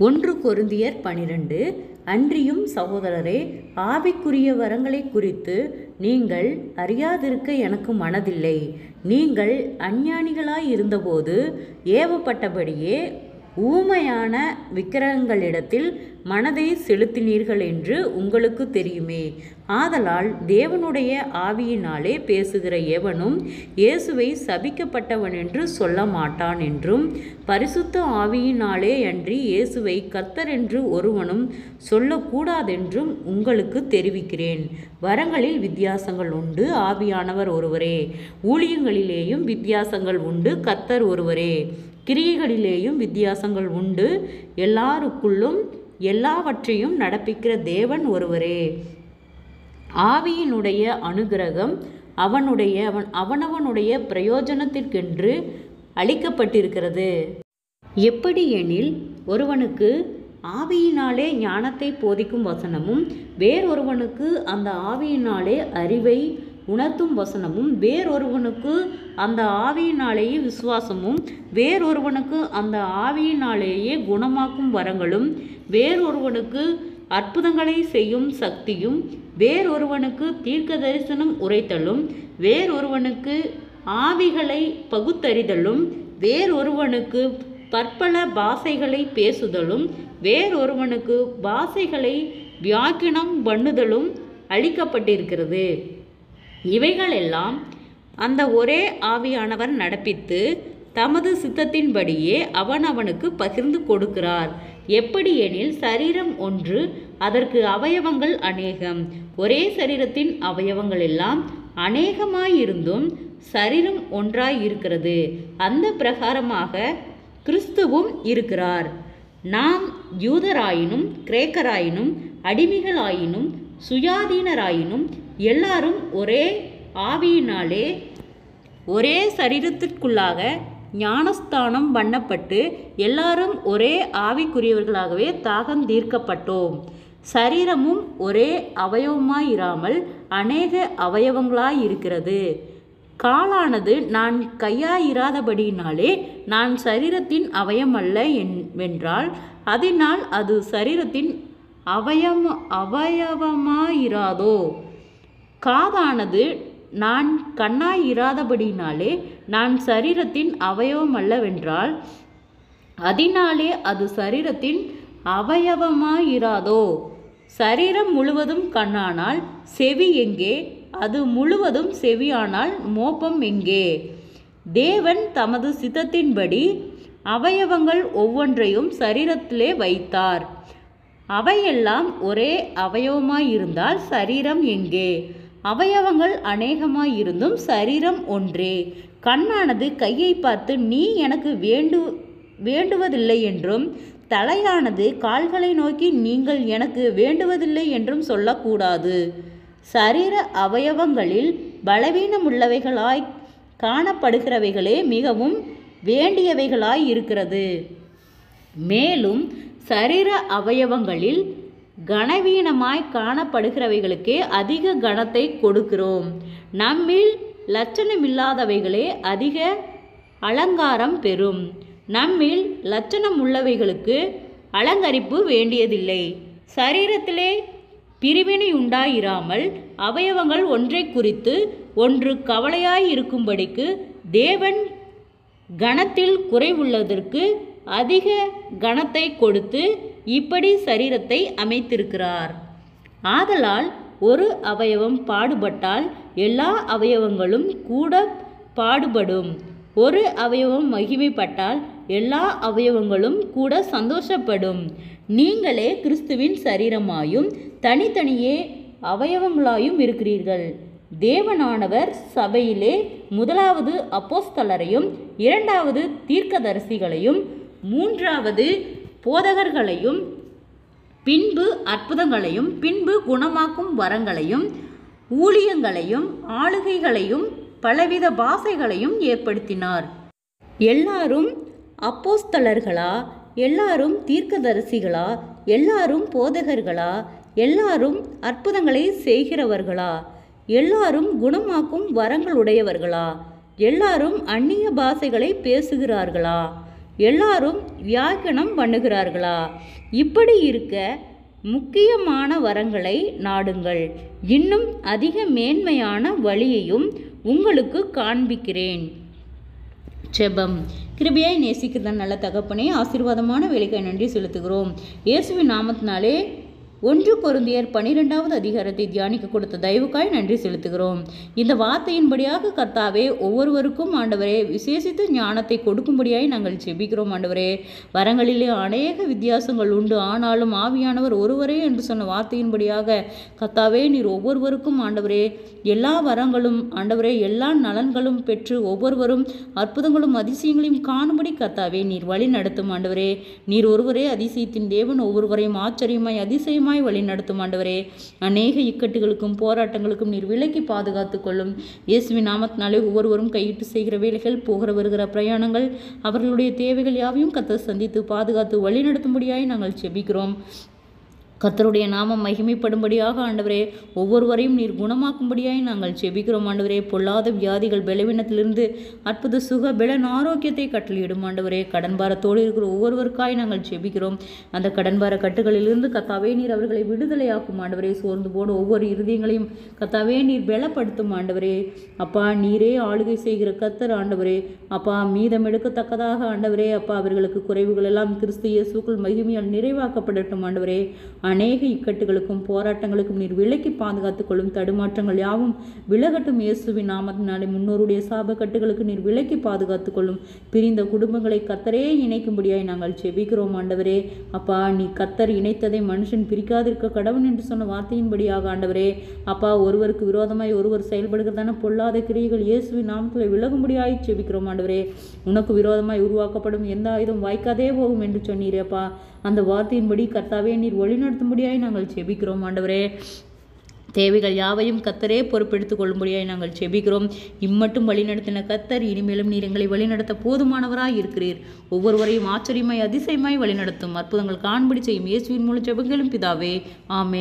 1 கொரிந்தியர் 12. அன்றியும் சகோதரரே, ஆவிக்குரிய வரங்களை குறித்து நீங்கள் அறியாதிருக்க எனக்கு மனதில்லை. நீங்கள் அஞ்ஞானிகளாய் இருந்தபோது ஏவப்பட்டபடியே ஊமையான விக்கிரகங்களிடத்தில் மனதை செலுத்தினீர்கள் என்று உங்களுக்கு தெரியுமே. ஆதலால் தேவனுடைய ஆவியினாலே பேசுகிற எவனும் இயேசுவை சபிக்கப்பட்டவன் என்று சொல்ல மாட்டான் என்றும், பரிசுத்த ஆவியினாலே அன்றி இயேசுவை கர்த்தர் என்று ஒருவனும் சொல்லக்கூடாதென்றும் உங்களுக்கு தெரிவிக்கிறேன். வரங்களில் வித்தியாசங்கள் உண்டு, ஆவியானவர் ஒருவரே. ஊழியங்களிலேயும் வித்தியாசங்கள் உண்டு, கர்த்தர் ஒருவரே. கிரியைகளிலேயும் வித்தியாசங்கள் உண்டு, எல்லாருக்குள்ளும் எல்லாவற்றையும் நடப்பிக்கிற தேவன் ஒருவரே. ஆவியினுடைய அனுக்கிரகம் அவனவனுடைய பிரயோஜனத்திற்கென்று அளிக்கப்பட்டிருக்கிறது. எப்படி எனில், ஒருவனுக்கு ஆவியினாலே ஞானத்தை போதிக்கும் வசனமும், வேறொருவனுக்கு அந்த ஆவியினாலே அறிவை உணர்த்தும் வசனமும், வேறொருவனுக்கு அந்த ஆவியினாலேயே விசுவாசமும், வேறொருவனுக்கு அந்த ஆவியினாலேயே குணமாக்கும் வரங்களும், வேறொருவனுக்கு அற்புதங்களை செய்யும் சக்தியும், வேறொருவனுக்கு தீர்க்க தரிசனம் உரைத்தலும், வேறொருவனுக்கு ஆவிகளை பகுத்தறிதலும், வேறொருவனுக்கு பற்பல பாஷைகளை பேசுதலும், வேறொருவனுக்கு பாஷைகளை வியாக்கியானம் பண்ணுதலும் அளிக்கப்பட்டிருக்கிறது. இவைகளெல்லாம் அந்த ஒரே ஆவியானவர் நடப்பித்து தமது சித்தத்தின்படியே அவனவனுக்கு பகிர்ந்து கொடுக்கிறார். எப்படி எனில், சரீரம் ஒன்று, அதற்கு அவயவங்கள் அநேகம். ஒரே சரீரத்தின் அவயவங்கள் எல்லாம் அநேகமாயிருந்தும் சரீரம் ஒன்றாயிருக்கிறது. அந்த பிரகாரமாக கிறிஸ்துவும் இருக்கிறார். நாம் யூதராயினும் கிரேக்கராயினும் அடிமைகளாயினும் சுயாதீனராயினும் எல்லாரும் ஒரே ஆவியினாலே ஒரே சரீரத்திற்குள்ளாக ஞானஸ்தானம் பண்ணப்பட்டு எல்லாரும் ஒரே ஆவிக்குரியவர்களாகவே தாகம் தீர்க்கப்பட்டோம். சரீரமும் ஒரே அவயவமாயிராமல் அநேக அவயவங்களாயிருக்கிறது. காலானது நான் கையாயிராதபடியினாலே நான் சரீரத்தின் அவயமல்ல வென்றால், அதனால் அது சரீரத்தின் அவயவமாயிராதோ? காதானது நான் கண்ணாயிராதபடியினாலே நான் சரீரத்தின் அவயவமல்லவென்றால், அதனாலே அது சரீரத்தின் அவயவமாயிராதோ? சரீரம் முழுவதும் கண்ணானால் செவி எங்கே? அது முழுவதும் செவியானால் மோப்பம் எங்கே? தேவன் தமது சித்தத்தின்படி அவயவங்கள் ஒவ்வொன்றையும் சரீரத்திலே வைத்தார். அவையெல்லாம் ஒரே அவயவமாயிருந்தால் சரீரம் எங்கே? அவயவங்கள் அநேகமாயிருந்தும் சரீரம் ஒன்றே. கண்ணானது கையை பார்த்து நீ எனக்கு வேண்டுவதில்லை என்றும், தலையானது கால்களை நோக்கி நீங்கள் எனக்கு வேண்டுவதில்லை என்றும் சொல்லக்கூடாது. சரீர அவயவங்களில் பலவீனமுள்ளவைகளாய் காணப்படுகிறவைகளே மிகவும் வேண்டியவைகளாய் இருக்கிறது. மேலும் சரீர அவயவங்களில் கனவீனமாய் காணப்படுகிறவைகளுக்கே அதிக கனத்தை கொடுக்கிறோம். நம்மில் லட்சணமில்லாதவைகளே அதிக அலங்காரம் பெறும். நம்மில் லட்சணம் உள்ளவைகளுக்கு அலங்கரிப்பு வேண்டியதில்லை. சரீரத்திலே பிரிவினை உண்டாயிராமல் அவயவங்கள் ஒன்றை குறித்து ஒன்று கவலையாயிருக்கும்படிக்கு தேவன் கனத்தில் குறைவுள்ளதற்கு அதிக கனத்தை கொடுத்து இப்படி சரீரத்தை அமைத்திருக்கிறார். ஆதலால் ஒரு அவயவம் பாடுபட்டால் எல்லா அவயவங்களும் கூட பாடுபடும். ஒரு அவயவம் மகிமைப்பட்டால் எல்லா அவயவங்களும் கூட சந்தோஷப்படும். நீங்களே கிறிஸ்துவின் சரீரமாயும் தனித்தனியே அவயவங்களாயும் இருக்கிறீர்கள். தேவனானவர் சபையிலே முதலாவது அப்போஸ்தலரையும், இரண்டாவது தீர்க்கதரிசிகளையும், மூன்றாவது போதகர்களையும், பின்பு அற்புதங்களையும், பின்பு குணமாக்கும் வரங்களையும், ஊழியங்களையும், ஆளுகைகளையும், பலவித பாஷைகளையும் ஏற்படுத்தினார். எல்லாரும் அப்போஸ்தலர்களா? எல்லாரும் தீர்க்கதரிசிகளா? எல்லாரும் போதகர்களா? எல்லாரும் அற்புதங்களை செய்கிறவர்களா? எல்லாரும் குணமாக்கும் வரங்களுடையவர்களா? எல்லாரும் அந்நிய பாஷைகளை பேசுகிறார்களா? எல்லாரும் வியாக்கியானம் பண்ணுகிறார்களா? இப்படி இருக்க முக்கியமான வரங்களை நாடுங்கள். இன்னும் அதிக மேன்மையான வழியையும் உங்களுக்கு காண்பிக்கிறேன். ஜெபம். கிருபையாய் நேசிக்கிற நல்ல தகப்பனே, ஆசீர்வாதமான வேலைக்காய் நன்றி செலுத்துகிறோம். இயேசுவின் நாமத்தினாலே 1 கொரிந்தியர் 12வது அதிகாரத்தை தியானிக்க கொடுத்த தயவுக்காய் நன்றி செலுத்துகிறோம். இந்த வார்த்தையின்படியாக கர்த்தாவே ஒவ்வொருவருக்கும் ஆண்டவரே விசேஷித்த ஞானத்தை கொடுக்கும்படியாய் நாங்கள் ஜெபிக்கிறோம். ஆண்டவரே, வரங்களிலே அநேக வித்தியாசங்கள் உண்டு, ஆனாலும் ஆவியானவர் ஒருவரே என்று சொன்ன வார்த்தையின்படியாக கர்த்தாவே நீர் ஒவ்வொருவருக்கும் ஆண்டவரே எல்லா வரங்களும் ஆண்டவரே எல்லா நலன்களும் பெற்று ஒவ்வொருவரும் அற்புதங்களும் அதிசயங்களையும் காணும்படி கர்த்தாவே நீர் வழி நடத்தும். ஆண்டவரே, நீர் ஒருவரே அதிசயத்தின் தேவன், ஒவ்வொருவரையும் ஆச்சரியமாய் அதிசயமாய் வழி நடத்தும். ஆண்டவரே, அநேக இக்கட்டுகளுக்கும் போராட்டங்களுக்கும் நீர் விலக்கி பாதுகாத்து கொள்ளும். இயேசுவின் நாமத்தினாலே ஒவ்வொருவரும் கையிட்டு செய்கிற வேலைகள், போகிற வருகிற பிரயாணங்கள், அவர்களுடைய தேவைகள் யாவையும் கர்த்தர் சந்தித்து பாதுகாத்து வழி நடத்தும்படியாய் நாங்கள் ஜெபிக்கிறோம். கர்த்தருடைய நாமம் மகிமைப்படும்படியாக ஆண்டவரே ஒவ்வொருவரையும் நீர் குணமாக்கும்படியாய் நாங்கள் ஜெபிக்கிறோம். ஆண்டவரே, பொல்லாத வியாதிகள் பலவீனத்திலிருந்து அற்புத சுக பலன் ஆரோக்கியத்தை கட்டளையிடும். ஆண்டவரே, கடன்பாரத்தோடு இருக்கிற ஒவ்வொருவருக்காய் நாங்கள் ஜெபிக்கிறோம். அந்த கடன்பார கட்டுகளிலிருந்து கர்த்தாவே நீர் அவர்களை விடுதலையாக்கும். ஆண்டவரே, சோர்ந்து போன ஒவ்வொரு இருதயங்களையும் கர்த்தாவே நீர் பலப்படுத்தும். ஆண்டவரே, அப்பா நீரே ஆளுகை செய்கிற கர்த்தர். ஆண்டவரே, அப்பா மீதம் எடுக்கத்தக்கதாக ஆண்டவரே அப்பா அவர்களுக்கு குறைவுகள் எல்லாம் கிறிஸ்து இயேசுக்குள் மகிமையால் நிறைவாக்கப்படட்டும். ஆண்டவரே, அநேக இக்கட்டுகளுக்கும் போராட்டங்களுக்கும் நீர் விலக்கி பாதுகாத்துக் கொள்ளும். தடுமாற்றங்கள் யாவும் விலகட்டும். இயேசுவின் நாமத்தினாலே முன்னோருடைய சாப கட்டுகளுக்கு நீர் விலக்கி பாதுகாத்துக் கொள்ளும். பிரிந்த குடும்பங்களை கர்த்தரே இணைக்கும்படியாய் நாங்கள் ஜெபிக்கிறோம். ஆண்டவரே, அப்பா நீ கர்த்தர் இணைத்ததை மனுஷன் பிரிக்காதிருக்க கடவுள் என்று சொன்ன வார்த்தையின்படியாக ஆண்டவரே அப்பா ஒருவருக்கு விரோதமாய் ஒருவர் செயல்படுகிறதான பொல்லாத கிரியைகள் இயேசுவின் நாமத்தில் விலகும்படியாய் ஜெபிக்கிறோம். ஆண்டவரே, உனக்கு விரோதமாய் உருவாக்கப்படும் எந்த ஆயுதம் வாய்க்காதே போகும் என்று சொன்னீரேப்பா. அந்த வார்த்தையின்படி கர்த்தாவே நீர் வழிநடத்தும்படியாய் நாங்கள் ஜெபிக்கிறோம். ஆண்டவரே, தேவைகள் யாவையும் கர்த்தரே பொறுப்பெடுத்துக் கொள்ளும்படியாய் நாங்கள் ஜெபிக்கிறோம். இம்மட்டும் வழிநடத்தின கர்த்தர் இனிமேலும் நீர் எங்களை வழிநடத்த போதுமானவராய் இருக்கிறீர். ஒவ்வொருவரையும் ஆச்சரியமாய் அதிசயமாய் வழிநடத்தும். அற்புதங்கள் காண்படி செய்யும். இயேசுவின் மூலம் ஜெபங்களும் பிதாவே, ஆமென்.